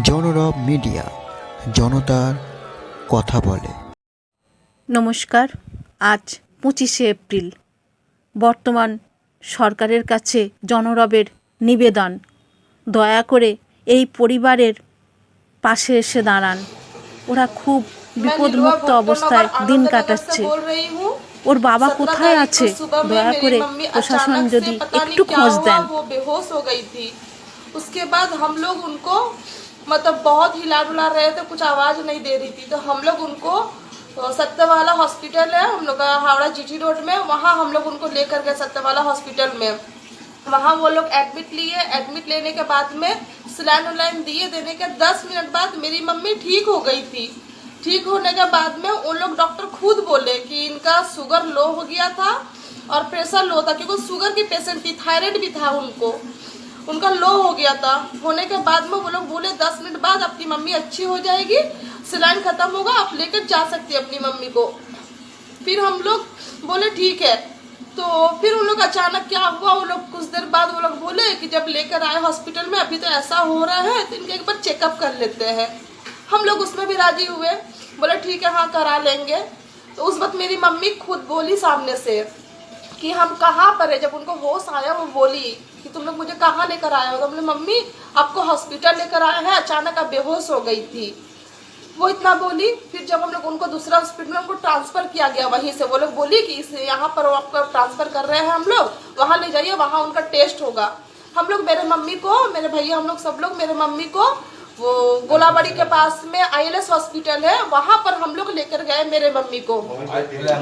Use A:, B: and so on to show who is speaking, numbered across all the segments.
A: জনরব media, জনতার কথা বলে।
B: নমস্কার। আজ 25শে এপ্রিল। বর্তমান সরকারের কাছে জনরবের নিবেদন, দয়া করে এই পরিবারের পাশে এসে দাঁড়ান। ওরা খুব বিপদমুক্ত অবস্থায় দিন কাটাচ্ছে। ওর বাবা কোথায় আছে দয়া করে প্রশাসন যদি একটু খোঁজ दें।
C: बेहोश हो गई थी। उसके बाद हम लोग उनको मतलब बहुत हिला डुला रहे थे, कुछ आवाज नहीं दे रही थी, तो हम लोग उनको सत्तेवाला हॉस्पिटल है हम लोग का हावड़ा जीटी रोड में, वहाँ हम लोग उनको लेकर गए सत्तेवाला हॉस्पिटल में। वहाँ वो लोग एडमिट लिए। एडमिट लेने के बाद में सलाइन उलाइन दिए। देने के 10 मिनट बाद मेरी मम्मी ठीक हो गई थी। ठीक होने के बाद में उन लोग डॉक्टर खुद बोले कि इनका शुगर लो हो गया था और प्रेशर लो था, क्योंकि शुगर की पेशेंट थी, थायराइड भी था उनका लो हो गया था। होने के बाद में वो लोग बोले 10 मिनट बाद आपकी मम्मी अच्छी हो जाएगी, सलाइन खत्म होगा, आप लेकर जा सकती है अपनी मम्मी को। फिर हम लोग बोले ठीक है। तो फिर उन लोग अचानक क्या हुआ, वो लोग कुछ देर बाद वो लोग बोले कि जब लेकर आए हॉस्पिटल में, अभी तो ऐसा हो रहा है तो इनके एक बार चेकअप कर लेते हैं। हम लोग उसमें भी राजी हुए, बोले ठीक है हाँ करा लेंगे। तो उस वक्त मेरी मम्मी खुद बोली सामने से कि हम कहाँ पर है। जब उनको होश आया वो बोली कि तुम लोग मुझे कहाँ लेकर आए हो, तो बोले मम्मी आपको हॉस्पिटल लेकर आए हैं, अचानक आप बेहोश हो गई थी, वो इतना बोली। फिर जब हम लोग उनको दूसरा हॉस्पिटल में उनको ट्रांसफर किया गया, वहीं से वो लोग बोली कि इस यहाँ पर आपका ट्रांसफर कर रहे हैं हम लोग, वहाँ ले जाइए, वहाँ उनका टेस्ट होगा। हम लोग मेरे मम्मी को, मेरे भैया, हम लोग सब लोग मेरे मम्मी को वो गोलाबाड़ी के पास में ILS हॉस्पिटल है, वहाँ पर हम लोग लेकर गए मेरे मम्मी को।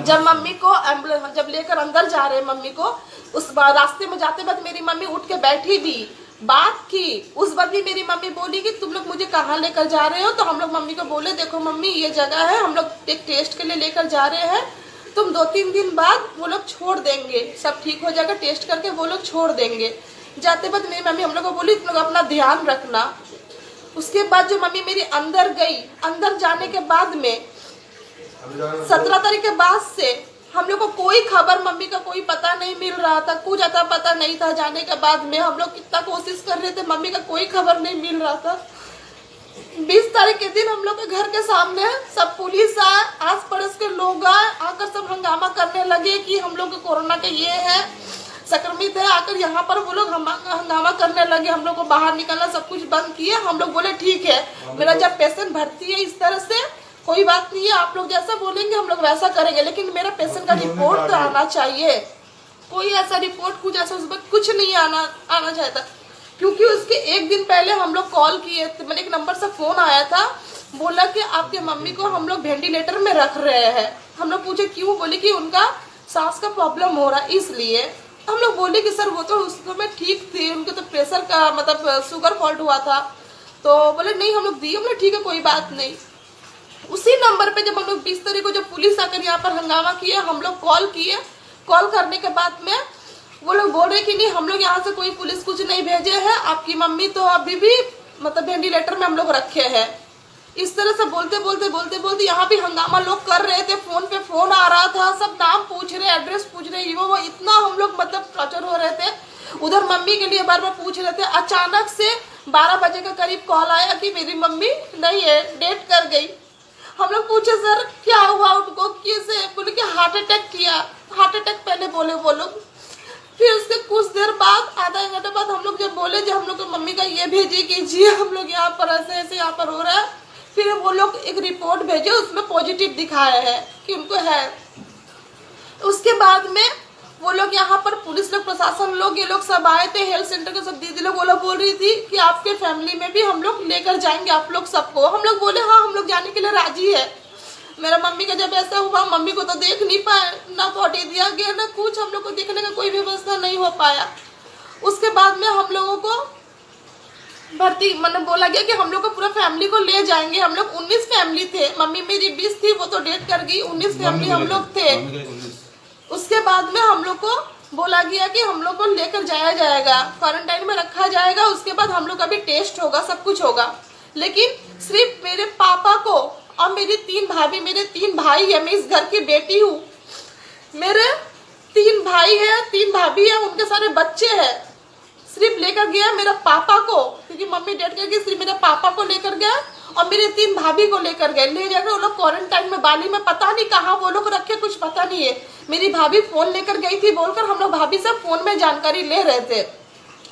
C: जब मम्मी को एम्बुलेंस जब लेकर अंदर जा रहे मम्मी को, उस रास्ते में जाते वक्त मेरी मम्मी उठ के बैठी भी, बात की। उस वक्त भी मेरी मम्मी बोली कि तुम लोग मुझे कहाँ लेकर जा रहे हो। तो हम लोग मम्मी को बोले देखो मम्मी ये जगह है, हम लोग एक टेस्ट के लिए लेकर जा रहे हैं, तुम 2-3 दिन बाद वो लोग छोड़ देंगे, सब ठीक हो जाएगा, टेस्ट करके वो लोग छोड़ देंगे। जाते वक्त मेरी मम्मी हम लोग को बोली तुम लोग अपना ध्यान रखना। उसके बाद जो मम्मी मेरी अंदर गई, अंदर जाने के बाद में 17 तारीख के बाद से हम लोग को कोई खबर, मम्मी का कोई पता नहीं मिल रहा था, कुछ अता पता नहीं था। जाने के बाद में हम लोग कितना कोशिश कर रहे थे, मम्मी का कोई खबर नहीं मिल रहा था। 20 तारीख के दिन हम लोग के घर के सामने सब पुलिस आए, आस पड़ोस के लोग आए, आकर सब हंगामा करने लगे कि हम लोग को कोरोना के ये है, संक्रमित है। आकर यहाँ पर वो लोग हंगामा करने लगे, हम लोग को बाहर निकलना सब कुछ बंद किए। हम लोग बोले ठीक है, मेरा जब पेशेंट भर्ती है इस तरह से कोई बात नहीं है, आप लोग जैसा बोलेंगे हम लोग वैसा करेंगे, लेकिन मेरा पेशेंट का रिपोर्ट तो आना चाहिए। कोई ऐसा रिपोर्ट कुछ ऐसा उस वक्त कुछ नहीं आना चाहिए था, क्योंकि उसके एक दिन पहले हम लोग कॉल किए थे, मैंने एक नंबर से फोन आया था, बोला कि आपके मम्मी को हम लोग वेंटिलेटर में रख रहे हैं। हम लोग पूछे क्यों, बोले कि उनका सांस का प्रॉब्लम हो रहा है इसलिए। हम लोग बोले कि सर वो तो उस समय ठीक थे, उनके तो प्रेशर का मतलब शुगर फॉल्ट हुआ था। तो बोले नहीं हम लोग दिए, बोले ठीक है कोई बात नहीं। उसी नंबर पे जब हम लोग 20 तारीख को जब पुलिस आकर यहाँ पर हंगामा किए, हम लोग कॉल किए। कॉल करने के बाद में वो लोग बोल रहे कि नहीं हम लोग यहाँ से कोई पुलिस कुछ नहीं भेजे हैं, आपकी मम्मी तो अभी भी मतलब वेंटिलेटर में हम लोग रखे हैं। इस तरह से बोलते बोलते यहाँ भी हंगामा लोग कर रहे थे, फोन पे फोन आ रहा था, सब नाम पूछ रहे, एड्रेस पूछ रहे, वो इतना हम लोग मतलब टॉर्चर हो रहे थे। उधर मम्मी के लिए बार बार पूछ रहे थे। अचानक से 12 बजे के करीब कॉल आया कि मेरी मम्मी नहीं है, डेथ कर गई। हम लोग पूछे सर क्या हुआ उनको, कैसे, बोले कि हार्ट अटैक किया। हार्ट अटैक पहले बोले वो लोग। फिर उसके कुछ देर बाद, आधा एक घंटे बाद हम लोग जब बोले जब हम लोग मम्मी का ये भेजे कीजिए, हम लोग यहाँ पर ऐसे ऐसे यहाँ पर हो रहा है। फिर वो लोग एक रिपोर्ट भेजे, उसमें पॉजिटिव दिखाया है कि उनको है। उसके बाद में वो लोग यहाँ पर पुलिस लोग, प्रशासन लोग, ये लोग सब आए थे, हेल्थ सेंटर के सब दीदी लोग, वो लोग बोल रही थी कि आपके फैमिली में भी हम लोग लेकर जाएंगे आप लोग सबको। हम लोग बोले हाँ हम लोग जाने के लिए राजी है। मेरा मम्मी का जब ऐसा हुआ, मम्मी को तो देख नहीं पाए, ना बॉडी दिया गया ना कुछ, हम लोग को देखने का कोई व्यवस्था नहीं हो पाया। उसके बाद में हम लोगों को भर्ती मतलब बोला गया कि हम लोग को पूरा फैमिली को ले जाएंगे। हम लोग 19 फैमिली थे, मम्मी मेरी 20 थी, वो तो डेथ कर गई, 19 फैमिली हम लोग थे। उसके बाद में हम लोग को बोला गया कि हम लोग को लेकर जाया जाएगा, क्वारंटाइन में रखा जाएगा। उसके बाद हम लोग का भी टेस्ट होगा, सब कुछ होगा। लेकिन सिर्फ मेरे पापा को और मेरी 3 भाभी, मेरे 3 भाई है, मैं इस घर की बेटी हूँ, मेरे 3 भाई है, 3 भाभी है, उनके सारे बच्चे हैं, सिर्फ लेकर गया मेरा पापा को, क्योंकि मम्मी डेट कर गई, सिर्फ मेरे पापा को लेकर गया और मेरे 3 भाभी को लेकर गए। ले जाकर वो लोग क्वारंटाइन में बाली में पता नहीं कहाँ वो लोग रखे, कुछ पता नहीं है। मेरी भाभी फोन लेकर गई थी बोलकर हम लोग भाभी से फोन में जानकारी ले रहे थे।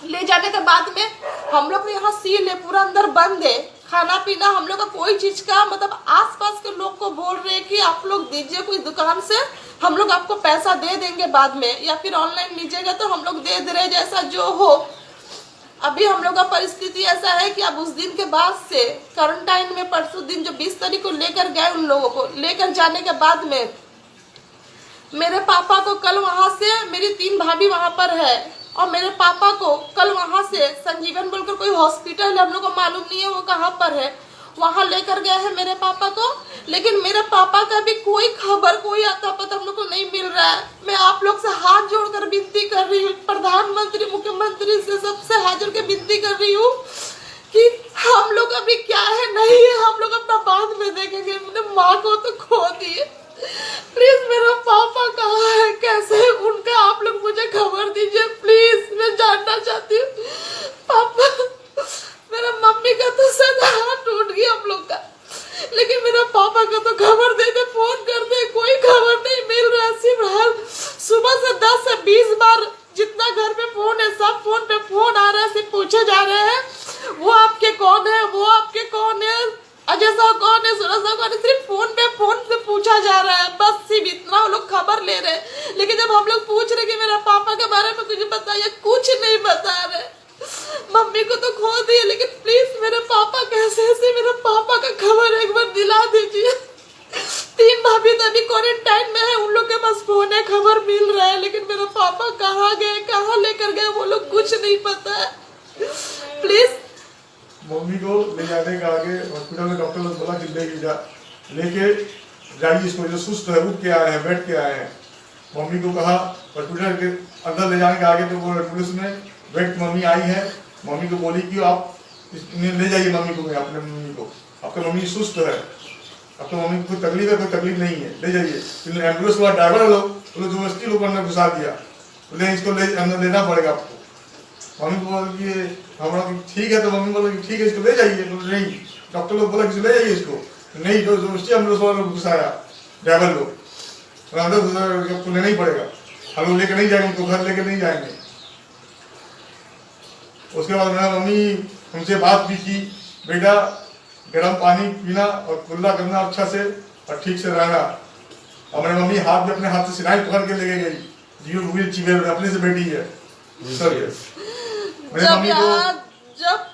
C: ले जाने के बाद में हम लोग यहाँ सील है, पूरा अंदर बंद है, खाना पीना हम लोग का कोई चीज का मतलब आसपास के लोग को बोल रहे हैं कि आप लोग दीजिए कोई दुकान से, हम लोग आपको पैसा दे देंगे बाद में, या फिर ऑनलाइन लीजिएगा तो हम लोग दे रहे, जैसा जो हो। अभी हम लोग का परिस्थिति ऐसा है कि अब उस दिन के बाद से क्वारंटाइन में परसों दिन जो 20 तारीख को लेकर गए, उन लोगों को लेकर जाने के बाद में मेरे पापा को कल वहां से, मेरी 3 भाभी वहां पर है और मेरे पापा को कल वहां से संजीवन बोलकर कोई हॉस्पिटल है, हम लोग को मालूम नहीं है वो कहाँ पर है, वहां लेकर गए हैं मेरे पापा को। लेकिन मेरे पापा का भी कोई खबर, कोई आता पता हम लोग को नहीं मिल रहा है। मैं आप लोग से हाथ जोड़कर विनती कर रही हूँ, प्रधानमंत्री मुख्यमंत्री से सबसे हाथ जोड़ के विनती कर रही हूँ कि हम लोग अभी क्या है नहीं है, हम लोग अपना बाद में देखेंगे। मैंने माँ को तो खो दिए, प्लीज मेरा पापा कहाँ है, कैसे है उनका, आप लोग मुझे खबर दीजिए प्लीज, मैं जानना चाहती हूँ। पापा, मेरा मम्मी का तो सदा हाथ टूट गया हम लोग का, लेकिन मेरा पापा का तो खबर दे दे, फोन कर दे, कोई खबर नहीं मिल रहा। सिर्फ हर सुबह से 10 से 20 बार जितना घर पे फोन है, सब फोन पे फोन आ रहा है, सिर्फ पूछे जा रहे हैं वो आपके कौन है, वो आपके कौन है, अजय साहब कौन है, सूरज साहब कौन है, सिर्फ फोन पे फोन से पूछा जा रहा है, बस सिर्फ इतना वो लोग खबर ले रहे हैं। लेकिन जब हम लोग पूछ रहे कि मेरा पापा के बारे में कुछ बताइए, कुछ नहीं बता रहे। मम्मी को तो खो दिए, लेकिन प्लीज मेरे पापा कैसे ऐसे, मेरे पापा का खबर एक बार दिला दीजिए। 3 भाभी तो अभी क्वारंटाइन में है, उन लोग के पास फोन है, खबर मिल रहा है, लेकिन मेरे पापा कहाँ गए, कहाँ लेकर गए, वो लोग कुछ नहीं पता है। प्लीज
D: मम्मी को ले जाने का आगे हॉस्पिटल में डॉक्टर ने बोला कि लेके जाइए इसको, जो सुस्त है, उठ के आए हैं, बैठ के आए हैं। मम्मी को कहा हॉस्पिटल के अंदर ले जाने के आगे तो वो पुलिस में बैठ मम्मी आई है, मम्मी को बोली कि आप ले जाइए मम्मी को, अपने मम्मी को, आपकी मम्मी सुस्त है, आपकी मम्मी को कोई तकलीफ है, कोई तकलीफ नहीं है, ले जाइए। फिर एम्बुलेंस वाला ड्राइवर लोग जबरदस्ती लोग अंदर घुसा दिया, बोले इसको अंदर लेना पड़ेगा आपको। मम्मी को बोला कि हमारा ठीक है, तो मम्मी बोला कि ठीक है इसको ले जाइए, नहीं डॉक्टर लोग बोला कि ले जाइए इसको, नहीं जो जबरदस्ती एम्बुलेंस वाला लोग घुसाया, ड्राइवर लोग अंदर आपको लेना ही पड़ेगा, हम लोग लेकर नहीं जाएंगे, उनको घर लेकर नहीं जाएंगे। उसके बाद मेरा मम्मी हमसे बात भी की, बेटा गर्म पानी पीना और कुल्ला करना अच्छा से और ठीक से रहना। और मेरी मम्मी हाथ में अपने हाथ से सिलाई पकड़ के लेके गई, जीव व्हील चीज़ अपने से बैठी है सर। यस
C: जब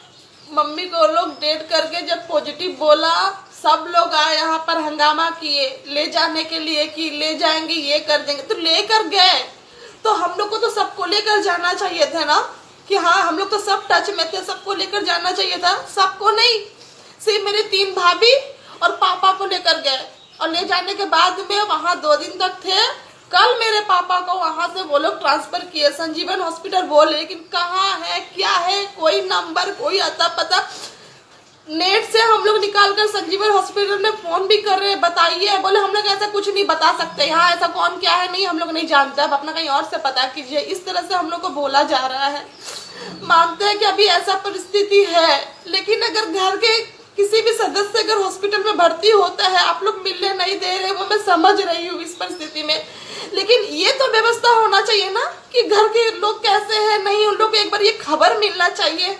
C: मम्मी को लोग डेट करके जब पॉजिटिव बोला, सब लोग आए यहाँ पर हंगामा किए ले जाने के लिए कि ले जाएंगे, ये कर देंगे, तो लेकर गए। तो हम लोग को तो सबको लेकर जाना चाहिए था ना, कि हाँ हम लोग तो सब टच में थे, सबको लेकर जाना चाहिए था। सबको नहीं, सिर्फ मेरे 3 भाभी और पापा को लेकर गए, और ले जाने के बाद में वहाँ 2 दिन तक थे। कल मेरे पापा को वहाँ से वो लोग ट्रांसफर किए, संजीवन हॉस्पिटल बोले, लेकिन कहाँ है क्या है, कोई नंबर, कोई अता पता। नेट से हम लोग निकाल कर संजीवन हॉस्पिटल में फोन भी कर रहे हैं, बताइए, बोले हम लोग ऐसा कुछ नहीं बता सकते, यहाँ ऐसा कौन क्या है नहीं हम लोग नहीं जानते, अब अपना कहीं और से पता कीजिए। इस तरह से हम लोग को बोला जा रहा है। मानते हैं कि अभी ऐसा परिस्थिति है, लेकिन अगर घर के किसी भी सदस्य अगर हॉस्पिटल में भर्ती होता है, आप लोग मिलने नहीं दे रहे, वो मैं समझ रही हूँ इस परिस्थिति में, लेकिन ये तो व्यवस्था होना चाहिए ना कि घर के लोग कैसे हैं, नहीं उन लोग को एक बार ये खबर मिलना चाहिए,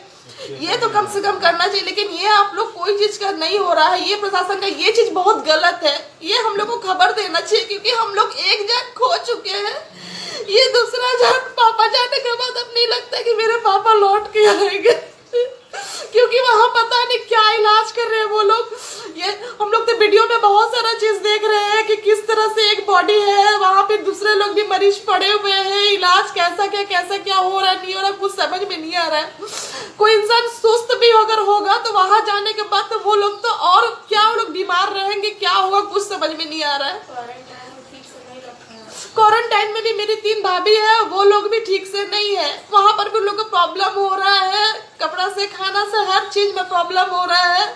C: ये तो कम से कम करना चाहिए। लेकिन ये आप लोग कोई चीज का नहीं हो रहा है, ये प्रशासन का ये चीज बहुत गलत है, ये हम लोग को खबर देना चाहिए, क्योंकि हम लोग एक जान खो चुके हैं, ये दूसरा जान पापा जाने के बाद अब नहीं लगता कि मेरे पापा लौट के आएंगे, क्योंकि वहाँ पता नहीं क्या इलाज कर रहे हैं वो लोग। ये हम लोग तो वीडियो में बहुत सारा चीज देख रहे हैं कि किस तरह से एक बॉडी है, वहाँ पे दूसरे लोग भी मरीज पड़े हुए हैं, इलाज कैसा क्या हो रहा है नहीं हो रहा, कुछ समझ में नहीं आ रहा है। कोई इंसान सुस्त भी अगर होगा तो वहाँ जाने के बाद तो वो लोग तो और क्या, वो लोग बीमार रहेंगे, क्या होगा कुछ समझ में नहीं आ रहा है। क्वारंटाइन में भी मेरी 3 भाभी है, वो लोग भी ठीक से नहीं है, वहाँ पर भी उन लोग को प्रॉब्लम हो रहा है, कपड़ा से, खाना से, हर चीज में प्रॉब्लम हो रहा है।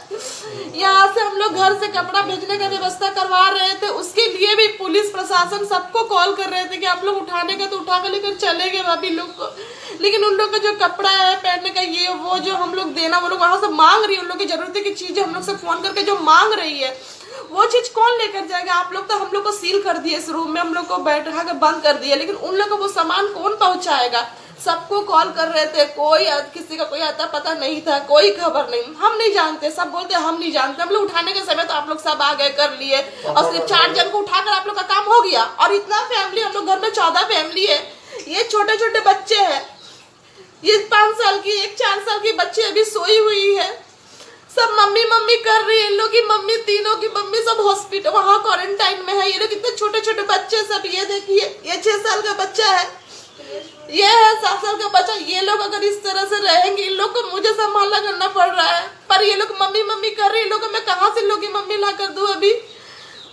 C: यहाँ से हम लोग घर से कपड़ा भेजने का व्यवस्था करवा रहे थे, उसके लिए भी पुलिस प्रशासन सबको कॉल कर रहे थे कि आप लोग उठाने का तो उठा कर लेकर चले गए भाभी लोग को, लेकिन उन लोग का जो कपड़ा है पहनने का, ये वो जो हम लोग देना, वो लोग वहां से मांग रही है, उन लोग की जरूरत की चीजें हम लोग से फोन करके जो मांग रही है वो चीज कौन लेकर जाएगा? आप लोग तो हम लोग को सील कर दिए इस रूम में, हम लोग को बैठा कर बंद कर दिया, लेकिन उन लोग को वो सामान कौन पहुंचाएगा? सबको कॉल कर रहे थे, कोई किसी का कोई आता पता नहीं था, कोई खबर नहीं, हम नहीं जानते, सब बोलते हम नहीं जानते। हम लोग उठाने के समय तो आप लोग सब आ गए, कर लिए, और सिर्फ 4 जन को उठाकर आप लोग का काम हो गया। और इतना फैमिली, हम लोग घर में 14 फैमिली है, ये छोटे छोटे बच्चे हैं, ये 5 साल की, एक 4 साल की बच्ची अभी सोई हुई है, सब मम्मी मम्मी कर रही है। इन लोग की मम्मी, तीनों की मम्मी सब हॉस्पिटल वहाँ क्वारंटाइन में है। ये लोग कितने छोटे छोटे बच्चे सब, ये देखिए, ये 6 साल का बच्चा है, ये है 7 साल का बच्चा। ये लोग अगर इस तरह से रहेंगे, इन लोग को मुझे संभालना करना पड़ रहा है, पर ये लोग मम्मी मम्मी कर रही है। इन लोग को मैं कहाँ से इन लोग की मम्मी ला कर दूं अभी?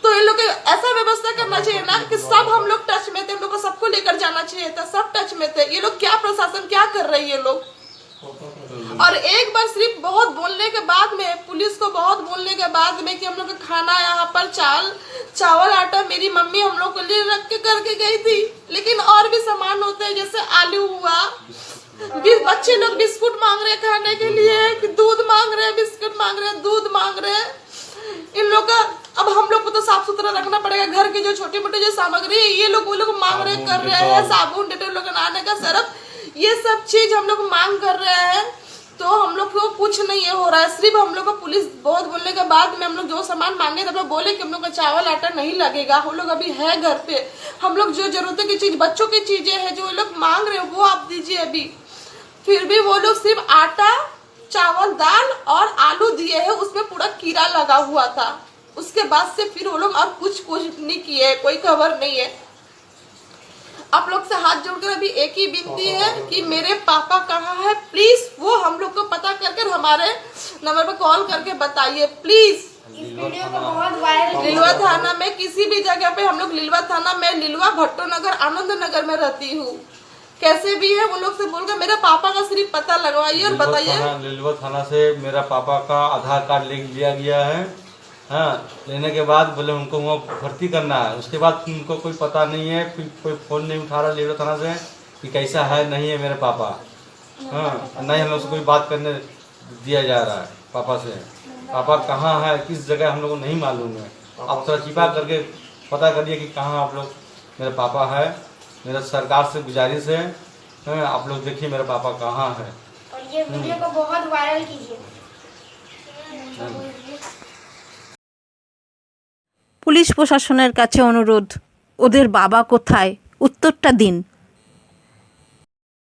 C: तो इन लोग को ऐसा व्यवस्था करना चाहिए ना कि सब हम लोग टच में थे, हम लोग को सबको लेकर जाना चाहिए था, सब टच में थे। ये लोग क्या, प्रशासन क्या कर रही है लोग? और एक बार सिर्फ बहुत बोलने के बाद में, पुलिस को बहुत बोलने के बाद में कि हम लोग का खाना यहाँ पर चावल आटा मेरी मम्मी हम लोग को लिए रख के करके गई थी, लेकिन और भी सामान होते हैं जैसे आलू हुआ, बच्चे लोग बिस्कुट मांग रहे खाने के लिए, कि दूध मांग रहे, बिस्कुट मांग रहे, दूध मांग रहे। इन लोग का अब हम लोग को तो साफ सुथरा रखना पड़ेगा, घर की जो छोटी मोटी जो सामग्री है ये लोग वो लोग मांग रहे, कर रहे हैं, साबुन, डेटॉल लोग नहाने का सरफ, ये सब चीज हम लोग मांग कर रहे हैं। तो हम लोग को कुछ नहीं हो रहा है, सिर्फ हम लोग को पुलिस बहुत बोलने के बाद में हम लोग जो सामान मांगे हम लोग बोले कि हम लोग का चावल आटा नहीं लगेगा, हम लोग अभी है घर पे, हम लोग जो जरूरत की चीज, बच्चों की चीजें हैं जो लोग मांग रहे हो वो आप दीजिए अभी। फिर भी वो लोग सिर्फ आटा, चावल, दाल और आलू दिए है, उसमें पूरा कीड़ा लगा हुआ था। उसके बाद से फिर वो लोग और कुछ नहीं किए, कोई खबर नहीं है। आप लोग से हाथ जोड़कर अभी एक ही विनती है कि मेरे पापा कहाँ है, प्लीज वो हम लोग को पता करके हमारे नंबर पर कॉल करके बताइए प्लीज।
E: इस वीडियो को बहुत वायरल
C: लिलवा थाना में किसी भी जगह पे, हम लोग लिलवा थाना में, लिलवा, भट्टो नगर, आनंद नगर में रहती हूँ, कैसे भी है वो लोग से बोलकर मेरे पापा का सिर्फ पता लगवाइए और बताइए।
F: लिलवा थाना से मेरा पापा का आधार कार्ड ले लिया गया है, हाँ, लेने के बाद बोले उनको वहाँ भर्ती करना है, उसके बाद उनको कोई पता नहीं है, कोई फ़ोन नहीं उठा रहा लिलवा थाना से कि कैसा है नहीं है मेरे पापा, हाँ, नहीं हम लोग से कोई बात करने दिया जा रहा है पापा से। पापा कहाँ है, किस जगह हम लोग को नहीं मालूम है, आप थोड़ा छिपा करके पता करिए कि कहाँ आप लोग मेरे पापा है। मेरा सरकार से गुजारिश है, आप लोग देखिए मेरे पापा कहाँ है।
E: और ये वीडियो को बहुत वायरल कीजिए।
B: পুলিশ প্রশাসনের কাছে অনুরোধ, ওদের বাবা কোথায় উত্তরটা দিন।